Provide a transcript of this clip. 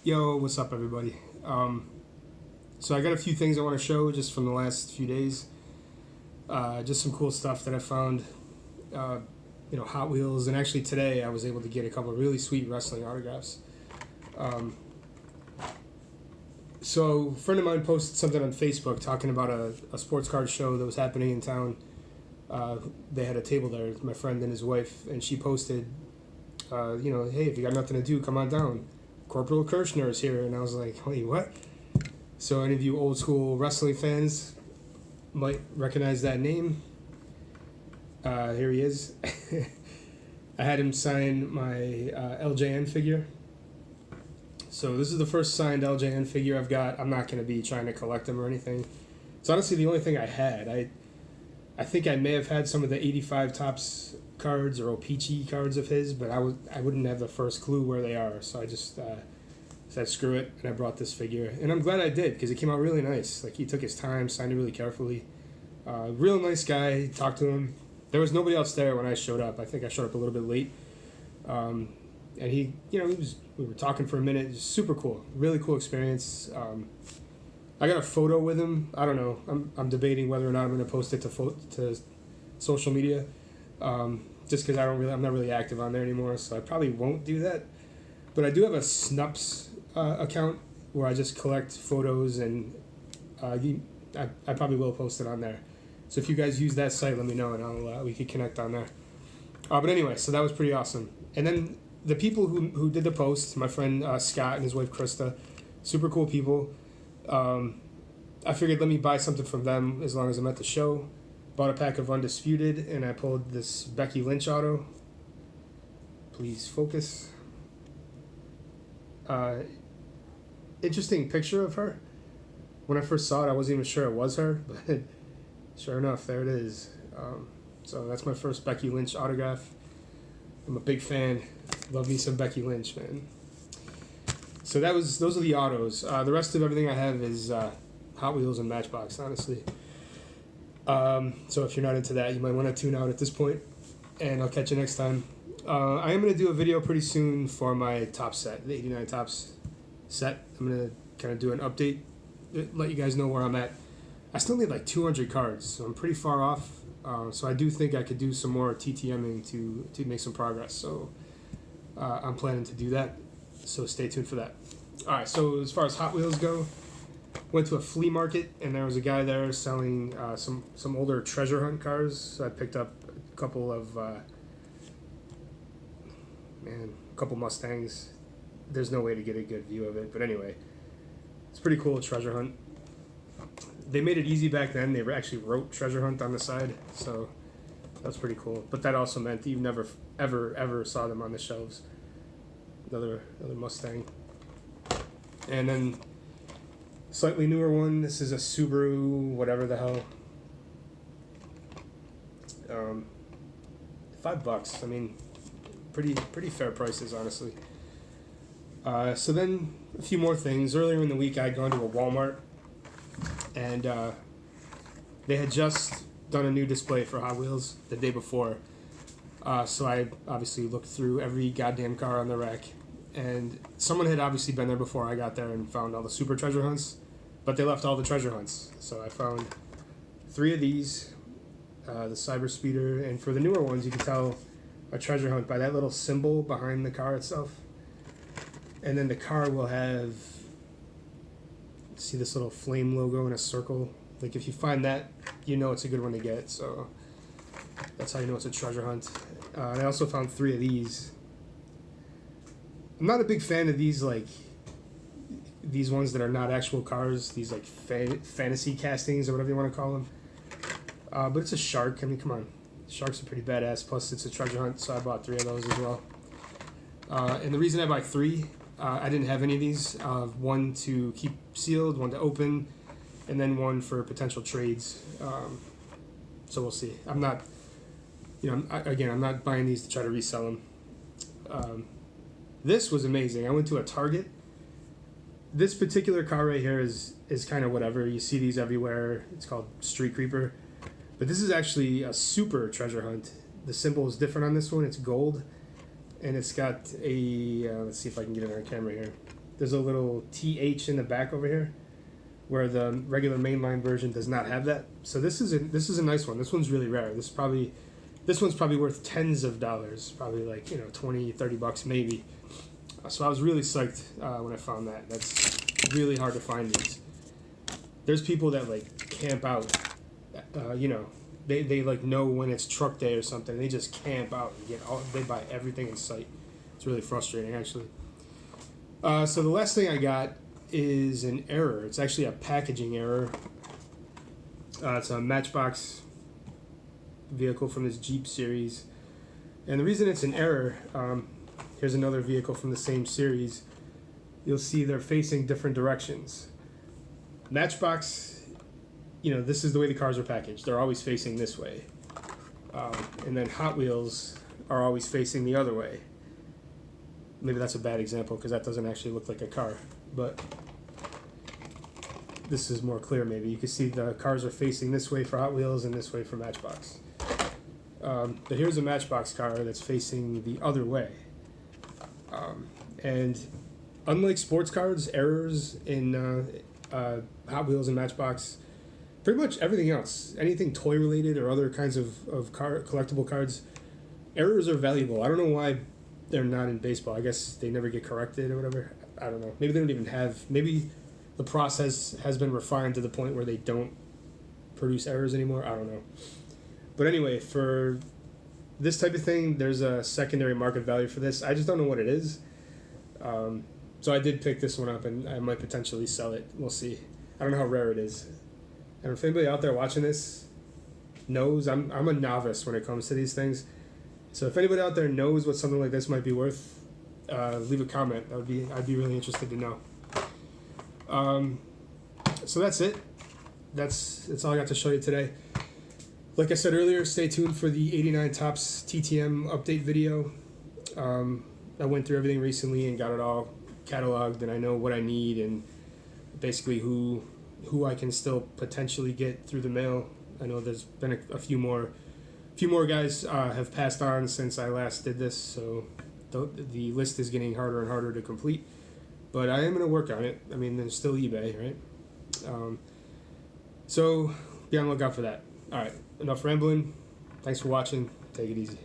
Yo, what's up, everybody? So I got a few things I want to show just from the last few days. Just some cool stuff that I found. Uh, Hot Wheels, and actually today I was able to get a couple of really sweet wrestling autographs. Um, so a friend of mine posted something on Facebook talking about a sports card show that was happening in town. They had a table there, my friend and his wife, and she posted, hey, if you got nothing to do, come on down. Corporal Kirshner is here, and I was like, wait, what? So any of you old school wrestling fans might recognize that name. Here he is. I had him sign my LJN figure. So this is the first signed LJN figure I've got. I'm not going to be trying to collect them or anything. It's honestly the only thing I had. I think I may have had some of the 85 Topps cards or O-Pee-Chee cards of his, but I wouldn't have the first clue where they are. So I just said screw it, and I brought this figure. And I'm glad I did, because it came out really nice. Like, he took his time, signed it really carefully. Real nice guy, talked to him. There was nobody else there when I showed up. I think I showed up a little bit late. And we were talking for a minute. It was super cool. Really cool experience. I got a photo with him. I don't know. I'm debating whether or not I'm going to post it to social media. Just because I'm not really active on there anymore, so I probably won't do that. But I do have a Snups account where I just collect photos, and I probably will post it on there. So if you guys use that site, let me know, and we could connect on there. But anyway, so that was pretty awesome. And then the people who did the post, my friend Scott and his wife Krista, super cool people. I figured let me buy something from them as long as I'm at the show. Bought a pack of Undisputed, and I pulled this Becky Lynch auto. Please focus. Interesting picture of her. When I first saw it, I wasn't even sure it was her, but sure enough, there it is. So that's my first Becky Lynch autograph. I'm a big fan. Love me some Becky Lynch, man. So those are the autos. The rest of everything I have is Hot Wheels and Matchbox, honestly. So if you're not into that, you might want to tune out at this point, and I'll catch you next time. I am going to do a video pretty soon for my top set, the 89 Topps set. I'm going to kind of do an update, let you guys know where I'm at. I still need like 200 cards, so I'm pretty far off. So I do think I could do some more TTMing to make some progress. So I'm planning to do that. So stay tuned for that. All right. So as far as Hot Wheels go, went to a flea market, and there was a guy there selling some older treasure hunt cars. So I picked up a couple of Mustangs. There's no way to get a good view of it, but anyway, it's pretty cool treasure hunt. They made it easy back then. They actually wrote treasure hunt on the side, so that's pretty cool. But that also meant that you never ever saw them on the shelves. Another Mustang, and then slightly newer one. This is a Subaru, whatever the hell. $5. I mean, pretty fair prices, honestly. So then a few more things. Earlier in the week, I had gone to a Walmart, and they had just done a new display for Hot Wheels the day before. So I obviously looked through every goddamn car on the rack, and someone had obviously been there before I got there and found all the super treasure hunts, but they left all the treasure hunts. So I found 3 of these, the Cyber Speeder, and for the newer ones, you can tell a treasure hunt by that little symbol behind the car itself. And then the car will have, see this little flame logo in a circle. Like, if you find that, you know it's a good one to get. So that's how you know it's a treasure hunt. And I also found 3 of these. I'm not a big fan of these ones that are not actual cars. These like fantasy castings or whatever you want to call them. But it's a shark. I mean, come on. Sharks are pretty badass. Plus, it's a treasure hunt, so I bought 3 of those as well. And the reason I buy 3, I didn't have any of these. 1 to keep sealed, 1 to open, and then 1 for potential trades. So we'll see. I'm not, I'm not buying these to try to resell them. This was amazing. I went to a Target. This particular car right here is kind of whatever. You see these everywhere. It's called Street Creeper. But this is actually a super treasure hunt. The symbol is different on this one. It's gold. And it's got a, let's see if I can get it on camera here. there's a little TH in the back over here, where the regular mainline version does not have that. So this is a nice one. This one's really rare. This one's probably worth tens of dollars, probably like, you know, $20-$30 maybe. So I was really psyched when I found that. That's really hard to find these. There's people that like camp out, you know, they like know when it's truck day or something. They just camp out and they buy everything in sight. It's really frustrating, actually. So the last thing I got is an error. It's actually a packaging error. It's a Matchbox vehicle from this Jeep series. And the reason it's an error, here's another vehicle from the same series. You'll see they're facing different directions. Matchbox, you know, this is the way the cars are packaged. They're always facing this way. And then Hot Wheels are always facing the other way. Maybe that's a bad example because that doesn't actually look like a car. But this is more clear maybe. You can see the cars are facing this way for Hot Wheels and this way for Matchbox. But here's a Matchbox car that's facing the other way. And unlike sports cars, errors in Hot Wheels and Matchbox, pretty much everything else, anything toy related or other kinds of collectible cards, errors are valuable. I don't know why they're not in baseball. I guess they never get corrected or whatever. I don't know. Maybe they don't even have, maybe the process has been refined to the point where they don't produce errors anymore. I don't know. But anyway, for this type of thing, there's a secondary market value for this. I just don't know what it is. So I did pick this one up, and I might potentially sell it. We'll see. I don't know how rare it is. And if anybody out there watching this knows, I'm a novice when it comes to these things. So if anybody out there knows what something like this might be worth, leave a comment. I'd be really interested to know. So that's it. That's all I got to show you today. Like I said earlier, stay tuned for the 89 Topps TTM update video. I went through everything recently and got it all cataloged, and I know what I need and basically who I can still potentially get through the mail. I know there's been a few more guys have passed on since I last did this, so the list is getting harder and harder to complete. But I am going to work on it. I mean, there's still eBay, right? So be on the lookout for that. All right, enough rambling. Thanks for watching. Take it easy.